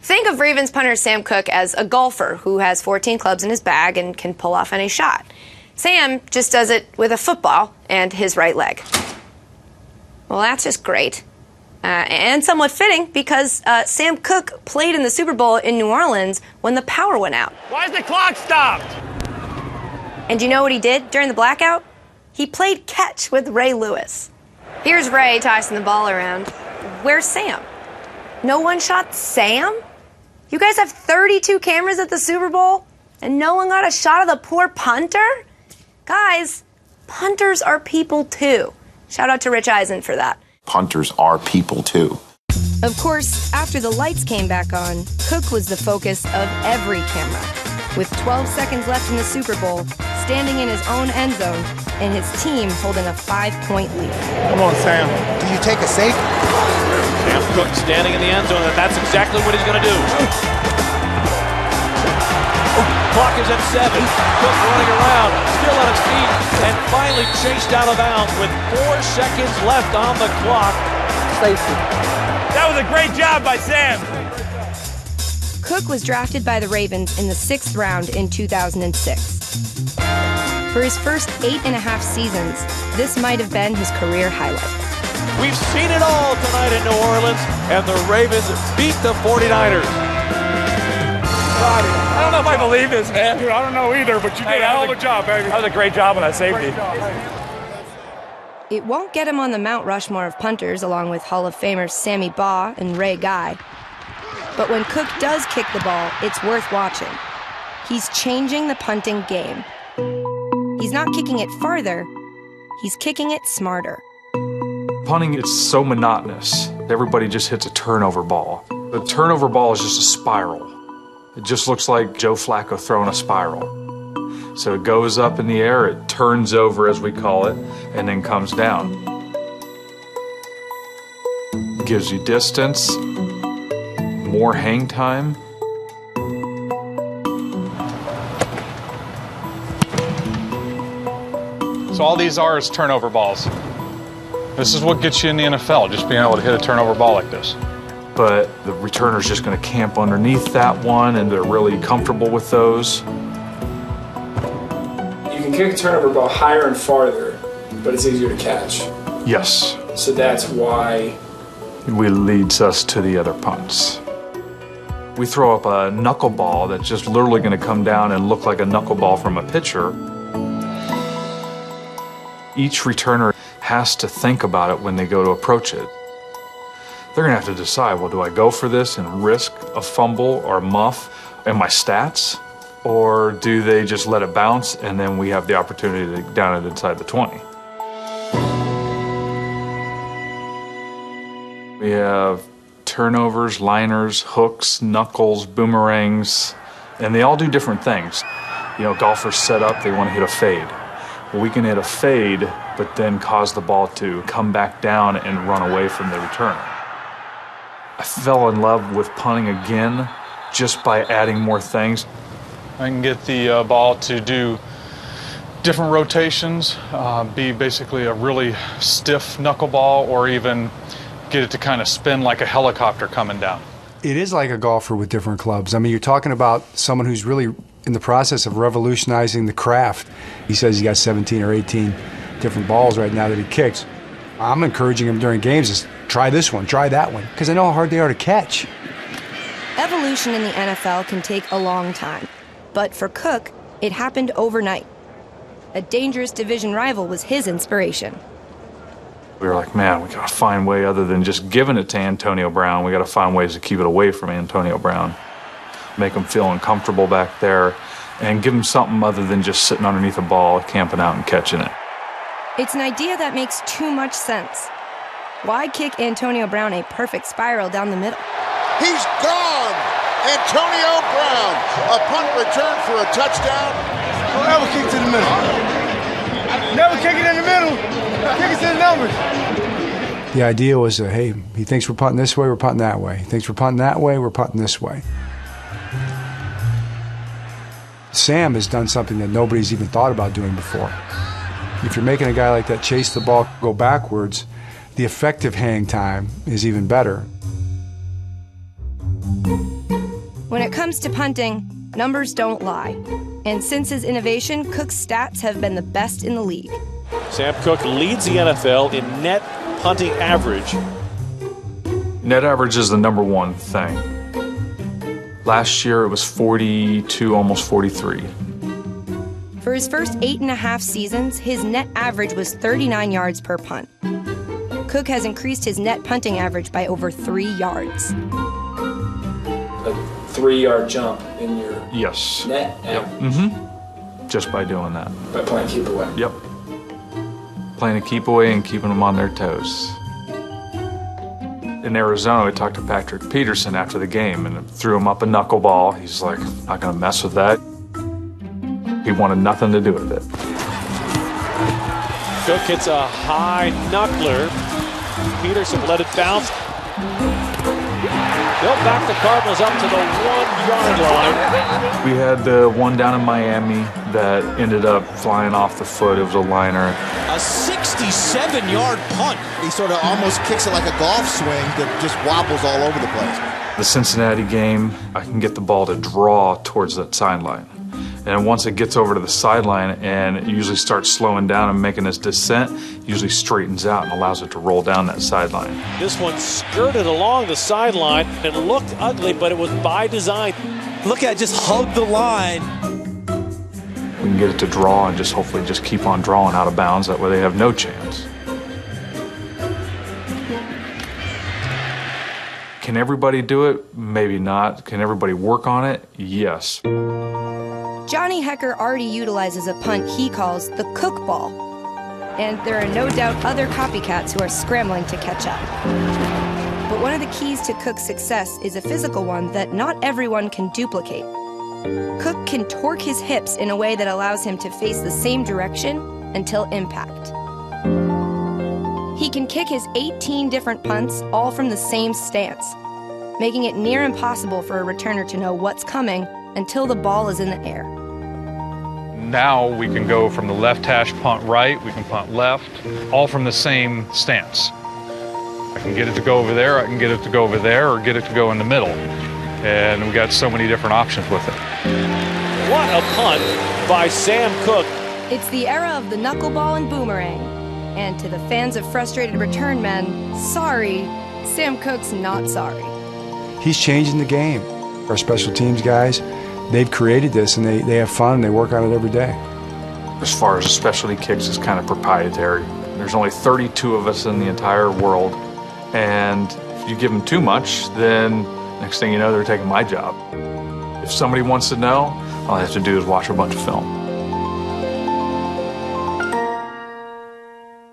Think of Ravens punter Sam Koch as a golfer who has 14 clubs in his bag and can pull off any shot. Sam just does it with a football and his right leg. Well, that's just great. And somewhat fitting because Sam Koch played in the Super Bowl in New Orleans when the power went out. Why is the clock stopped? And you know what he did during the blackout? He played catch with Ray Lewis. Here's Ray tossing the ball around. Where's Sam? No one shot Sam? You guys have 32 cameras at the Super Bowl, and no one got a shot of the poor punter? Guys, punters are people too. Shout out to Rich Eisen for that. Punters are people too. Of course, after the lights came back on, Koch was the focus of every camera. With 12 seconds left in the Super Bowl, standing in his own end zone, and his team holding a 5-point lead. Come on, Sam. Do you take a safety? Sam Koch standing in the end zone, and that's exactly what he's going to do. Clock is at 7. Koch running around, still on his feet, and finally chased out of bounds with 4 seconds left on the clock. Safety. That was a great job by Sam. Koch was drafted by the Ravens in the 6th round in 2006. For his first 8.5 seasons, this might have been his career highlight. We've seen it all tonight in New Orleans, and the Ravens beat the 49ers. I don't know if I believe this, man. Dude, I don't know either, but you did a hell of a job, baby. That was a great job on that safety. It won't get him on the Mount Rushmore of punters, along with Hall of Famers Sammy Baugh and Ray Guy. But when Koch does kick the ball, it's worth watching. He's changing the punting game. He's not kicking it farther, he's kicking it smarter. Punting is so monotonous. Everybody just hits a turnover ball. The turnover ball is just a spiral. It just looks like Joe Flacco throwing a spiral. So it goes up in the air, it turns over as we call it, and then comes down. Gives you distance, more hang time. So all these are is turnover balls. This is what gets you in the NFL, just being able to hit a turnover ball like this. But the returner's just going to camp underneath that one, and they're really comfortable with those. You can kick a turnover ball higher and farther, but it's easier to catch. Yes. So that's why It leads us to the other punts. We throw up a knuckleball that's just literally going to come down and look like a knuckleball from a pitcher. Each returner has to think about it when they go to approach it. They're going to have to decide, well, do I go for this and risk a fumble or a muff and my stats? Or do they just let it bounce and then we have the opportunity to down it inside the 20? We have turnovers, liners, hooks, knuckles, boomerangs, and they all do different things. You know, golfers set up, they want to hit a fade. Well, we can hit a fade, but then cause the ball to come back down and run away from the returner. I fell in love with punting again just by adding more things. I can get the ball to do different rotations, be basically a really stiff knuckleball, or even get it to kind of spin like a helicopter coming down. It is like a golfer with different clubs. I mean, you're talking about someone who's really in the process of revolutionizing the craft. He says he got 17 or 18 different balls right now that he kicks. I'm encouraging him during games to try this one, try that one, because I know how hard they are to catch. Evolution in the NFL can take a long time, but for Koch, it happened overnight. A dangerous division rival was his inspiration. We were like, man, we got to find a way other than just giving it to Antonio Brown. We got to find ways to keep it away from Antonio Brown, make him feel uncomfortable back there, and give him something other than just sitting underneath a ball, camping out and catching it. It's an idea that makes too much sense. Why kick Antonio Brown a perfect spiral down the middle? He's gone! Antonio Brown, a punt return for a touchdown. Don't ever kick to the middle. Never kick it in the middle. Kick it to the numbers. The idea was, hey, he thinks we're punting this way, we're punting that way. He thinks we're punting that way, we're punting this way. Sam has done something that nobody's even thought about doing before. If you're making a guy like that chase the ball, go backwards, the effective hang time is even better. it comes to punting, numbers don't lie. And since his innovation, Koch's stats have been the best in the league. Sam Koch leads the NFL in net punting average. Net average is the number one thing. Last year it was 42, almost 43. For his first 8.5 seasons, his net average was 39 yards per punt. Koch has increased his net punting average by over 3 yards. A 3-yard jump in your Yes. net average. Just by doing that. By playing keep away. Yep. Playing a keep away and keeping them on their toes. In Arizona, we talked to Patrick Peterson after the game and threw him up a knuckleball. He's like, not going to mess with that. He wanted nothing to do with it. Koch hits a high knuckler. Peterson let it bounce. They'll back the Cardinals up to the 1-yard line. We had the one down in Miami that ended up flying off the foot. It was a liner. A 67-yard punt. He sort of almost kicks it like a golf swing that just wobbles all over the place. The Cincinnati game, I can get the ball to draw towards that sideline. And once it gets over to the sideline and it usually starts slowing down and making its descent, it usually straightens out and allows it to roll down that sideline. This one skirted along the sideline and looked ugly, but it was by design. Look at it, just hug the line. We can get it to draw and just hopefully just keep on drawing out of bounds. That way they have no chance. Can everybody do it? Maybe not. Can everybody work on it? Yes. Johnny Hecker already utilizes a punt he calls the Koch ball. And there are no doubt other copycats who are scrambling to catch up. But one of the keys to Koch's success is a physical one that not everyone can duplicate. Koch can torque his hips in a way that allows him to face the same direction until impact. He can kick his 18 different punts all from the same stance, making it near impossible for a returner to know what's coming until the ball is in the air. Now we can go from the left hash punt right, we can punt left, all from the same stance. I can get it to go over there, I can get it to go over there, or get it to go in the middle. And we got so many different options with it. What a punt by Sam Koch. It's the era of the knuckleball and boomerang. And to the fans of frustrated return men, sorry, Sam Koch's not sorry. He's changing the game. Our special teams guys, they've created this and they have fun and they work on it every day. As far as specialty kicks, is kind of proprietary. There's only 32 of us in the entire world, and if you give them too much, then next thing you know, they're taking my job. If somebody wants to know, all I have to do is watch a bunch of film.